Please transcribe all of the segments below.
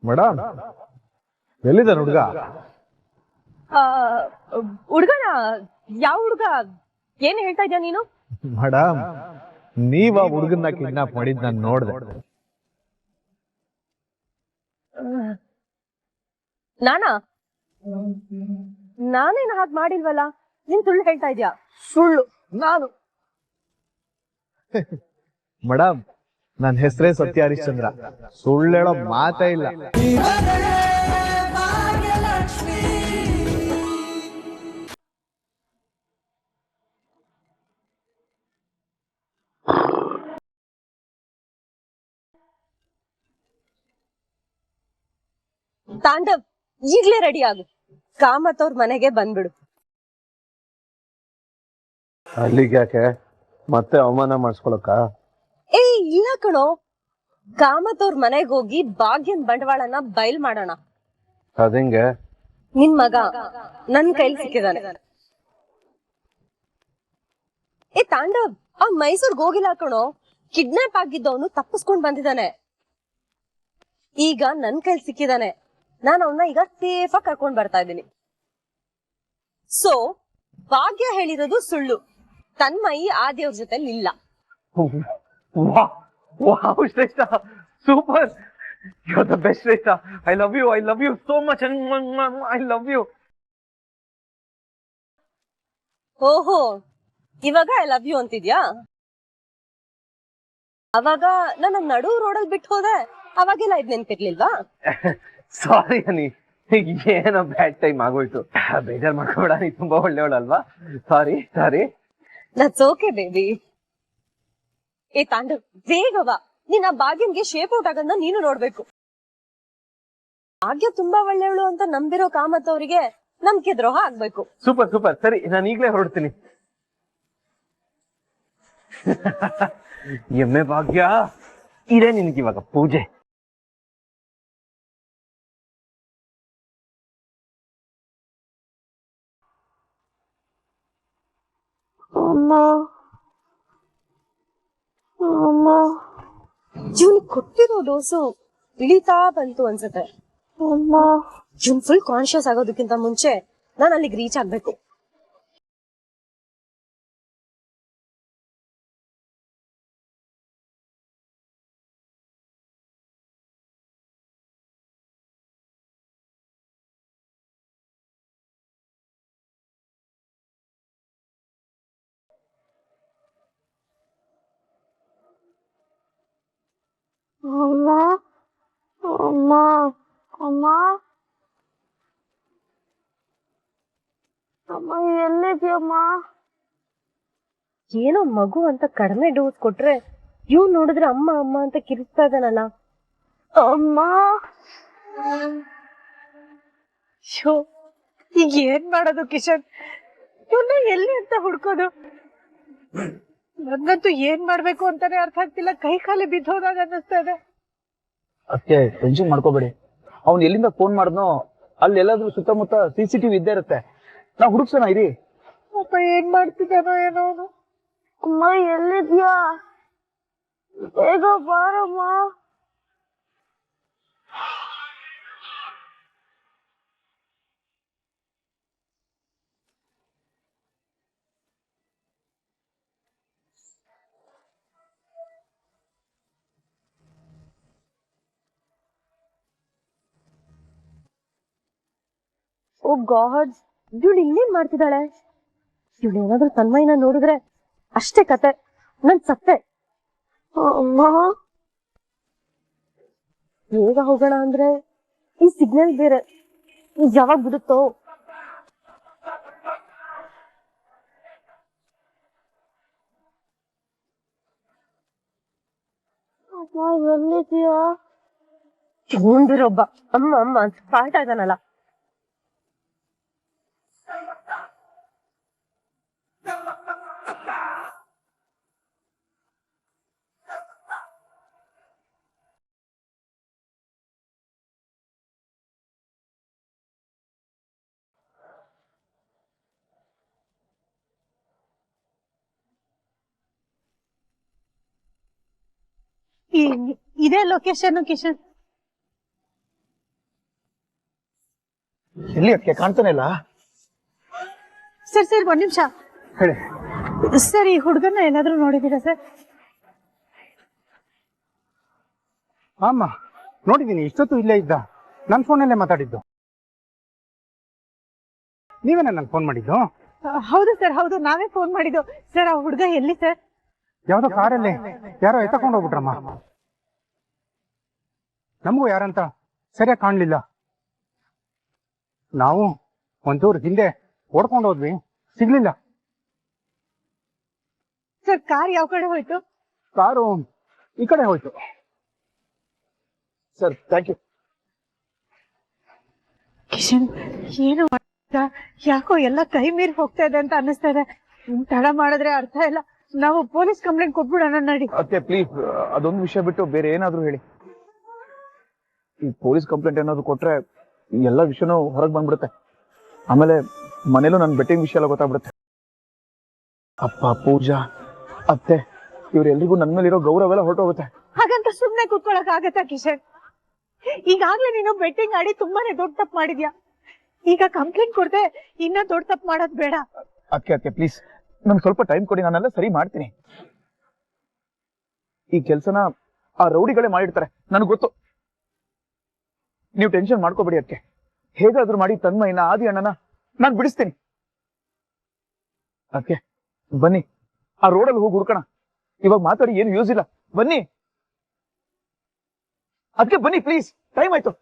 Madam ಎಲ್ಲಿದ್ದಾನೆ ಹುಡುಗ? ಹುಡುಗನ ಯಾವ ಹುಡುಗ? ಏನ್ ಹೇಳ್ತಾ ಇದ್ಯಾ ನೀನು? ಮೇಡಮ್ ನೀವ್ ಆ ಹುಡುಗನ್ನ ಕಿಡ್ನಾಪ್ ಮಾಡಿದ್ ನಾನು ನೋಡ್ದೆ. ನಾನೇನು ಹಾಗೆ ಮಾಡಿಲ್ವಲ್ಲ. ನೀನ್ ಸುಳ್ಳು ಹೇಳ್ತಾ ಇದ್ಯಾ? ಸುಳ್ಳು ನಾನು? ಮೇಡಮ್ ನನ್ನ ಹೆಸರೇ ಸತ್ಯ ಹರಿಶ್ಚಂದ್ರ, ಸುಳ್ಳು ಹೇಳೋ ಮಾತೇ ಇಲ್ಲ. ತಾಂಡವ್, ಈಗ್ಲೇ ರೆಡಿ ಆಗು, ಕಾಮತ್ ಅವ್ರ ಮನೆಗೆ ಬಂದ್ಬಿಡು. ಅಲ್ಲಿಗೆ ಯಾಕೆ? ಮತ್ತೆ ಅವಮಾನ ಮಾಡಿಸ್ಕೊಳಕ? ಇಲ್ಲ ಕಣೋ, ಕಾಮತ್ ಅವ್ರ ಮನೆಗೆ ಹೋಗಿ ಭಾಗ್ಯನ್ ಬಂಡವಾಳನ ಬಯಲ್ ಮಾಡೋಣ. ಅದಂಗೆ? ನಿನ್ ಮಗ ನನ್ ಕೈಲಿ ಸಿಕ್ಕಿದಾನೆ. ತಾಂಡವ್, ಆ ಮೈಸೂರ್ಗ್ ಹೋಗಿಲ್ಲ ಕಣೋ, ಕಿಡ್ನಾಪ್ ಆಗಿದ್ದವನು ತಪ್ಪಿಸ್ಕೊಂಡ್ ಬಂದಿದ್ದಾನೆ. ಈಗ ನನ್ ಕೈಲಿ ಸಿಕ್ಕಿದಾನೆ, ನಾನು ಅವನ್ನ ಈಗ ಸೇಫ್ ಆಗಿ ಕರ್ಕೊಂಡ್ ಬರ್ತಾ ಇದ್ದೀನಿ. ಸೊ ಭಾಗ್ಯ ಹೇಳಿರೋದು ಸುಳ್ಳು, ತನ್ಮಯಿ ಆ ದೇವ್ರ ಜೊತೆ ಇಲ್ಲ. ಶ್ರೇಷ್ಠ, super, you are the best ಶ್ರೇಷ್ಠ. I love you so much, I love you. ಓಹೋ, ಇವಾಗ ಐ ಲವ್ ಯು ಅಂತಿದ್ಯಾ? ಅವಾಗ ನನ್ನ ನಡು ರೋಡಲ್ಲಿ ಬಿಟ್ಟು ಹೋದೆ, ಅವಾಗೆಲ್ಲ ಇದ್ ನೆನ್ಪಿರ್ಲಿಲ್ವಾ? ಸಾರಿ ಅನಿ, ಏನೋ ಬ್ಯಾಡ್ ಟೈಮ್ ಆಗೋಯ್ತು, ಬೇಜಾರ್ ಮಾಡ್ಕೊಬೇಡ, ನೀ ತುಂಬಾ ಒಳ್ಳೆಯವಳಲ್ವಾ. Sorry. That's okay baby. Tandav, ಬೇಗ ಬಾ, ನೀನ್ ಆ ಭಾಗ್ಯನ್ಗೆ ಶೇಪ್ ಔಟ್ ಆಗೋದನ್ನ ನೀನು ನೋಡ್ಬೇಕು. ಭಾಗ್ಯ ತುಂಬಾ ಒಳ್ಳೆಯವಳು ಅಂತ ನಂಬಿರೋ ಕಾಮತ್ ಅವರಿಗೆ ನಂಬಿಕೆ ದ್ರೋಹ ಆಗ್ಬೇಕು. ಸೂಪರ್, ಸರಿ, ನಾನು ಈಗ್ಲೇ ಹೊರಡ್ತೀನಿ. ಎಮ್ಮೆ ಭಾಗ್ಯ, ಇದೇ ನಿನ್ಗಿವಾಗ ಪೂಜೆ. ಇವ್ನ್ ಕೊಟ್ಟಿರೋ ಡೋಸು ಇಳಿತಾ ಬಂತು ಅನ್ಸುತ್ತೆ. ಇವ್ನ್ ಫುಲ್ ಕಾನ್ಶಿಯಸ್ ಆಗೋದಕ್ಕಿಂತ ಮುಂಚೆ ನಾನು ಅಲ್ಲಿಗೆ ರೀಚ್ ಆಗ್ಬೇಕು. ಎಲ್ಲಿದ್ಯಮ್ಮ? ಏನೋ ಮಗು ಅಂತ ಕಡಿಮೆ ಡೋಸ್ ಕೊಟ್ರೆ ಇವ್ ನೋಡಿದ್ರೆ ಅಮ್ಮ ಅಮ್ಮ ಅಂತ ಕಿರಿಸ್ತಾ ಇದ್ದಾನಲ್ಲ. ಅಮ್ಮ, ಈಗ ಏನ್ ಮಾಡೋದು ಕಿಶನ್? ಇವನ್ನ ಎಲ್ಲಿ ಅಂತ ಹುಡ್ಕೋದು? ನಂಗಂತೂ ಏನ್ ಮಾಡ್ಬೇಕು ಅಂತಾನೆ ಅರ್ಥ ಆಗ್ತಿಲ್ಲ, ಕೈ ಖಾಲಿ ಬಿದ್ದೋದಾಗ ಅನ್ನಿಸ್ತಾ ಇದೆ. ಅದಕ್ಕೆ ಟೆನ್ಷನ್ ಮಾಡ್ಕೋಬೇಡಿ, ಅವ್ನು ಎಲ್ಲಿಂದ ಫೋನ್ ಮಾಡಿದ್ನೋ ಅಲ್ಲಿ ಎಲ್ಲಾದ್ರೂ ಸುತ್ತಮುತ್ತ CCTV ಇದ್ದೇ ಇರುತ್ತೆ, ನಾವು ಹುಡುಕ್ಸೋಣ ಇರಿ. ಅಪ್ಪ ಏನ್ ಮಾಡ್ತಿದ್ದಾನೋ ಏನೋ ಅವನು. ಅಮ್ಮ ಎಲ್ಲಿದ್ಯಾ? ಬೇಗ ಬಾರಮ್ಮ. ಓ ಗಾಡ್, ಇವಳು ಇನ್ನೇನ್ ಮಾಡ್ತಿದ್ದಾಳೆ? ಇವಳು ಏನಾದ್ರೂ ತನ್ಮಯ್ಯನ ನೋಡಿದ್ರೆ ಅಷ್ಟೇ ಕತೆ, ನನ್ ಸತ್ತೆ. ಅಮ್ಮ, ಬೇಗ ಹೋಗೋಣ ಅಂದ್ರೆ ಈ ಸಿಗ್ನಲ್ ಬೇರೆ ಯಾವಾಗ ಬಿಡುತ್ತೋ. ಎಲ್ಲಿದ್ಯಾ? ಮುಂದಿರೊಬ್ಬ ಅಮ್ಮ ಅಮ್ಮ ಅಂತ ಪಾಠ ಇದಾನಲ್ಲ. ಇದೇ ಲೊಕೇಶನ್ ಕಿಶನ್. ಎಲ್ಲಿ ಅದಕ್ಕೆ ಕಾಣ್ತಾನೆ ಇಲ್ಲ. ಸರ್ ಸರ್ ಒಂದ್ ನಿಮಿಷ ಹೇಳಿ. ಸರ್, ಈ ಹುಡುಗನ ಏನಾದ್ರೂ ನೋಡಿದೀರಾ ಸರ್? ಅಮ್ಮ ನೋಡಿದ್ದೀನಿ, ಇಷ್ಟೊತ್ತು ಇಲ್ಲೇ ಇದ್ದ. ನನ್ನ ಫೋನಲ್ಲೇ ಮಾತಾಡಿದ್ದು. ನೀವೇನ ನಂಗೆ ಫೋನ್ ಮಾಡಿದ್ದು? ಹೌದು ಸರ್, ಹೌದು, ನಾವೇ ಫೋನ್ ಮಾಡಿದ್ದು ಸರ್. ಆ ಹುಡುಗ ಎಲ್ಲಿ ಸರ್? ಯಾವ್ದೋ ಕಾರಲ್ಲಿ ಯಾರೋ ಎತ್ತಕೊಂಡು ಹೋಗ್ಬಿಟ್ರಮ್ಮ. ನಮಗೂ ಯಾರಂತ ಸರಿಯಾಗಿ ಕಾಣ್ಲಿಲ್ಲ. ನಾವು ಒಂಚೂರು ಹಿಂದೆ ಓಡ್ಕೊಂಡು ಹೋದ್ವಿ, ಸಿಗ್ಲಿಲ್ಲ. ಸರ್, ಕಾರ್ ಯಾವ ಕಡೆ ಹೋಯ್ತು? ಕಾರು ಈ ಕಡೆ ಹೋಯ್ತು. Sir thank you. ಕಿಶನ್, ಏನು ಯಾಕೋ ಎಲ್ಲ ಕೈ ಮೀರಿ ಹೋಗ್ತಾ ಇದೆ ಅಂತ ಅನ್ನಿಸ್ತಾ ಇದೆ. ತಡ ಮಾಡಿದ್ರೆ ಅರ್ಥ ಇಲ್ಲ. ನಾವು ಪೊಲೀಸ್ ಕಂಪ್ಲೇಂಟ್ ಕೊಟ್ಬಿಡೋಣ ನಡಿ. ಅತ್ತೆ ಪ್ಲೀಸ್, ಅದೊಂದು ವಿಷಯ ಬಿಟ್ಟು ಬೇರೆ ಏನಾದ್ರು ಹೇಳಿ. ಈ ಪೊಲೀಸ್ ಕಂಪ್ಲೇಂಟ್ ಏನಾದ್ರು ಕೊಟ್ರೆ ಎಲ್ಲ ವಿಷಯನೂ ಹೊರಗೆ ಬಂದ್ಬಿಡುತ್ತೆ. ಆಮೇಲೆ ಮನೇಲೂ ನನ್ನ ಬೆಟ್ಟಿಂಗ್ ವಿಷಯ ಎಲ್ಲ ಗೊತ್ತಾಗ್ಬಿಡುತ್ತೆ. ಅಪ್ಪ, ಪೂಜಾ, ಅತ್ತೆ ಇವರೆಲ್ರಿಗೂ ನನ್ನ ಮೇಲೆ ಇರೋ ಗೌರವ ಎಲ್ಲ ಹೊರಟೋಗುತ್ತೆ. ಹಾಗಂತ ಸುಮ್ನೆ ಕುತ್ಕೊಳಕ್ ಆಗತ್ತಾ ಕಿಶನ್? ಈಗಾಗ್ಲೇ ನೀನು ಬೆಟ್ಟಿಂಗ್ ಆಡಿ ತುಂಬಾನೇ ದೊಡ್ಡ ತಪ್ಪು ಮಾಡಿದ್ಯಾ. ಈಗ ಕಂಪ್ಲೇಂಟ್ ಕೊಡ್ದೆ ಇನ್ನ ದೊಡ್ಡ ತಪ್ಪು ಮಾಡೋದ್ ಬೇಡ. ಅತ್ತೆ ಪ್ಲೀಸ್, ನನ್ಗೆ ಸ್ವಲ್ಪ ಟೈಮ್ ಕೊಡಿ, ನಾನೆಲ್ಲ ಸರಿ ಮಾಡ್ತೀನಿ. ಈ ಕೆಲ್ಸನ ಆ ರೌಡಿಗಳೇ ಮಾಡಿರ್ತಾರೆ, ನನಗೆ ಗೊತ್ತು. ನೀವು ಟೆನ್ಷನ್ ಮಾಡ್ಕೋಬೇಡಿ ಅದಕ್ಕೆ. ಹೇಗಾದ್ರೂ ಮಾಡಿ ತನ್ಮಯ್ಯನ, ಆದಿ ಅಣ್ಣನ ನಾನು ಬಿಡಿಸ್ತೀನಿ. ಅದಕ್ಕೆ ಬನ್ನಿ, ಆ ರೋಡಲ್ಲಿ ಹೋಗಿ ಹುಡ್ಕೋಣ. ಇವಾಗ ಮಾತಾಡಿ ಏನು ಯೂಸ್ ಇಲ್ಲ, ಬನ್ನಿ. ಅದಕ್ಕೆ ಬನ್ನಿ ಪ್ಲೀಸ್, ಟೈಮ್ ಆಯ್ತು.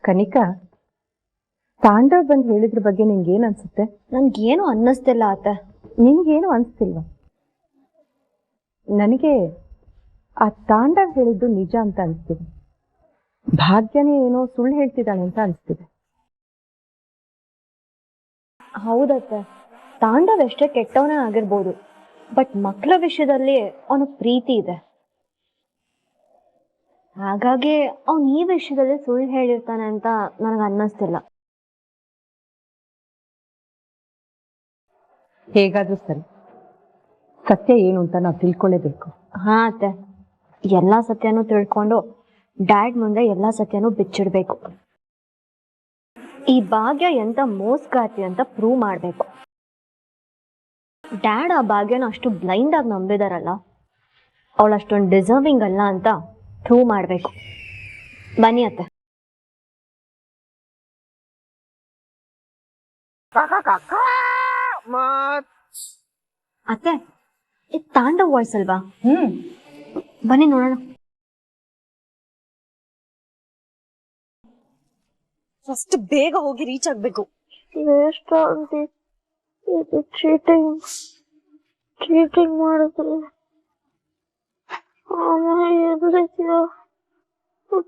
ಕನಿಕಾ, ತಾಂಡವ್ ಬಂದು ಹೇಳಿದ್ರ ಬಗ್ಗೆ ನಿಂಗೇನ್ ಅನ್ಸುತ್ತೆ? ನನ್ಗೇನು ಅನ್ನಿಸ್ತಿಲ್ಲ ಅತ್ತೆ. ನಿನ್ಗೇನು ಅನ್ಸ್ತಿಲ್ವಾ? ನನಗೆ ಆ ತಾಂಡವ್ ಹೇಳಿದ್ದು ನಿಜ ಅಂತ ಅನ್ಸ್ತಿದೆ. ಭಾಗ್ಯನೇ ಏನೋ ಸುಳ್ಳು ಹೇಳ್ತಿದ್ದಾಳೆ ಅಂತ ಅನ್ಸ್ತಿದೆ. ಹೌದತ್ತೆ, ತಾಂಡವ್ ಎಷ್ಟೇ ಕೆಟ್ಟವನೇ ಆಗಿರ್ಬೋದು, ಬಟ್ ಮಕ್ಕಳ ವಿಷಯದಲ್ಲಿ ಅವನ ಪ್ರೀತಿ ಇದೆ. ಹಾಗಾಗಿ ಅವನು ಈ ವಿಷಯದಲ್ಲಿ ಸುಳ್ಳು ಹೇಳಿರ್ತಾನೆ ಅಂತ ನನಗೆ ಅನ್ನಿಸ್ತಿಲ್ಲ. ಹೇಗಾದ್ರೂ ಸರಿ, ಸತ್ಯ ಏನು ಅಂತ ನಾವು ತಿಳ್ಕೊಳ್ಳೇಬೇಕು. ಹಾ ಅತ್ತೆ, ಎಲ್ಲಾ ಸತ್ಯನೂ ತಿಳ್ಕೊಂಡು ಡ್ಯಾಡ್ ಮುಂದೆ ಎಲ್ಲಾ ಸತ್ಯನೂ ಬಿಚ್ಚಿಡ್ಬೇಕು. ಈ ಭಾಗ್ಯ ಎಂತ ಮೋಸ್ಗಾತಿ ಅಂತ ಪ್ರೂವ್ ಮಾಡ್ಬೇಕು. ಡ್ಯಾಡ್ ಆ ಭಾಗ್ಯನ ಅಷ್ಟು ಬ್ಲೈಂಡ್ ಆಗಿ ನಂಬಿದಾರಲ್ಲ, ಅವಳು ಅಷ್ಟೊಂದು ಡಿಸರ್ವಿಂಗ್ ಅಲ್ಲ ಅಂತ ಪ್ರೂವ್ ಮಾಡ್ಬೇಕು. ಬನ್ನಿ ಅತ್ತೆ. ಅತ್ತೆ, ಇದು ತಾಂಡವ್ ವಾಯ್ಸ್ ಅಲ್ವಾ? ಬನ್ನಿ ನೋಡೋಣ. ಫಸ್ಟ್ ಬೇಗ ಹೋಗಿ ರೀಚ್ ಆಗ್ಬೇಕು. ಚೀಟಿಂಗ್ ಮಾಡಿದ್ರೆ ಅಮ್ಮ ಎದುರಿಸಿದ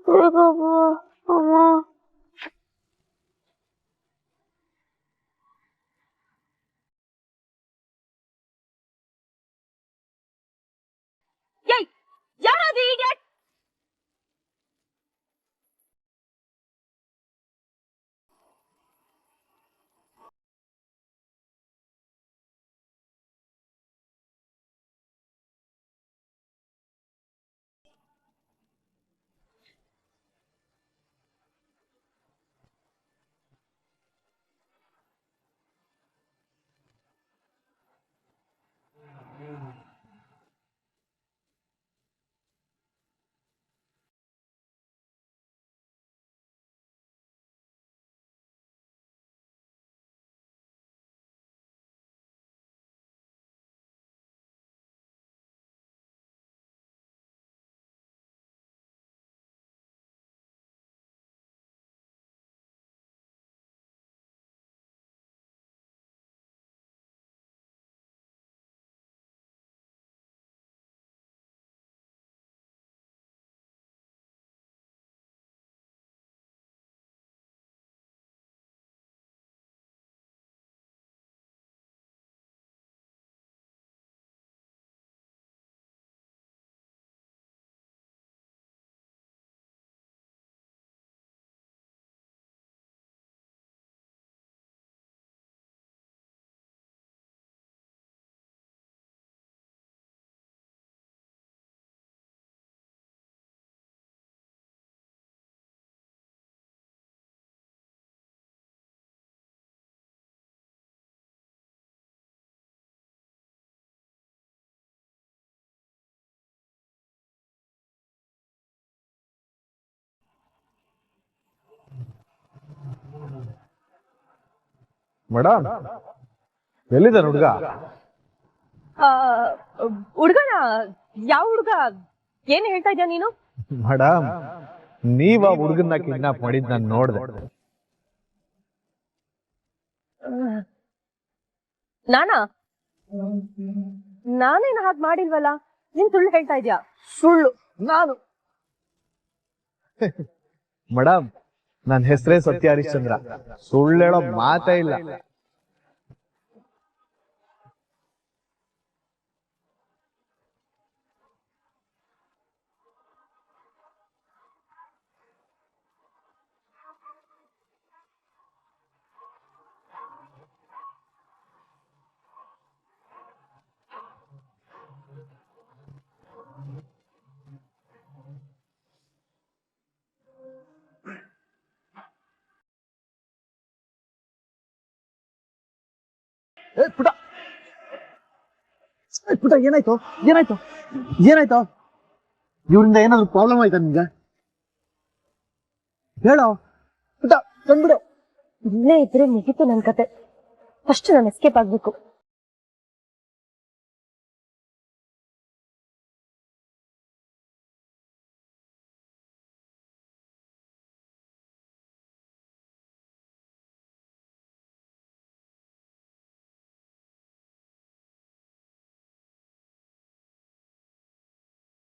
ಬೇಗ ಬಾ ಅಮ್ಮ. ಯಾರದು idiot? ಮೇಡಮ್ ಎಲ್ಲಿದ್ದಾನೆ ಹುಡುಗ? ಹುಡ್ಗನ ಯಾವ ಹುಡ್ಗ? ಏನ್ ಹೇಳ್ತಾ ಇದ್ಯಾ ನೀನು? ಮೇಡಮ್ ನೀವ್ ಆ ಹುಡುಗನ್ನ ಕಿಡ್ನಾಪ್ ಮಾಡಿದ್ ನಾನು ನೋಡ್ದೆ. ನಾನಾ? ನಾನೇನು ಹಾಗೆ ಮಾಡಿಲ್ವಲ್ಲ. ನೀನ್ ಸುಳ್ಳು ಹೇಳ್ತಾ ಇದ್ಯಾ? ಸುಳ್ಳು. ನಾನು ಮೇಡಮ್ ನನ್ನ ಹೆಸರೇ ಸತ್ಯ ಹರಿಶ್ಚಂದ್ರ, ಸುಳ್ಳು ಹೇಳೋ ಮಾತೇ ಇಲ್ಲ. ಪುಟ ಪುಟ ಏನಾಯ್ತು ಏನಾಯ್ತು ಏನಾಯ್ತು? ಇವರಿಂದ ಏನಾದ್ರು ಪ್ರಾಬ್ಲಮ್ ಆಯ್ತಾ ನಿಮ್ಗೆ? ಹೇಳೋ ಪುಟ, ಬಂದ್ಬಿಡು. ಇಲ್ಲೇ ಇದ್ರೆ ಮುಗಿತು ನನ್ ಕತೆ. ಫಸ್ಟ್ ನಾನು ಎಸ್ಕೇಪ್ ಆಗ್ಬೇಕು.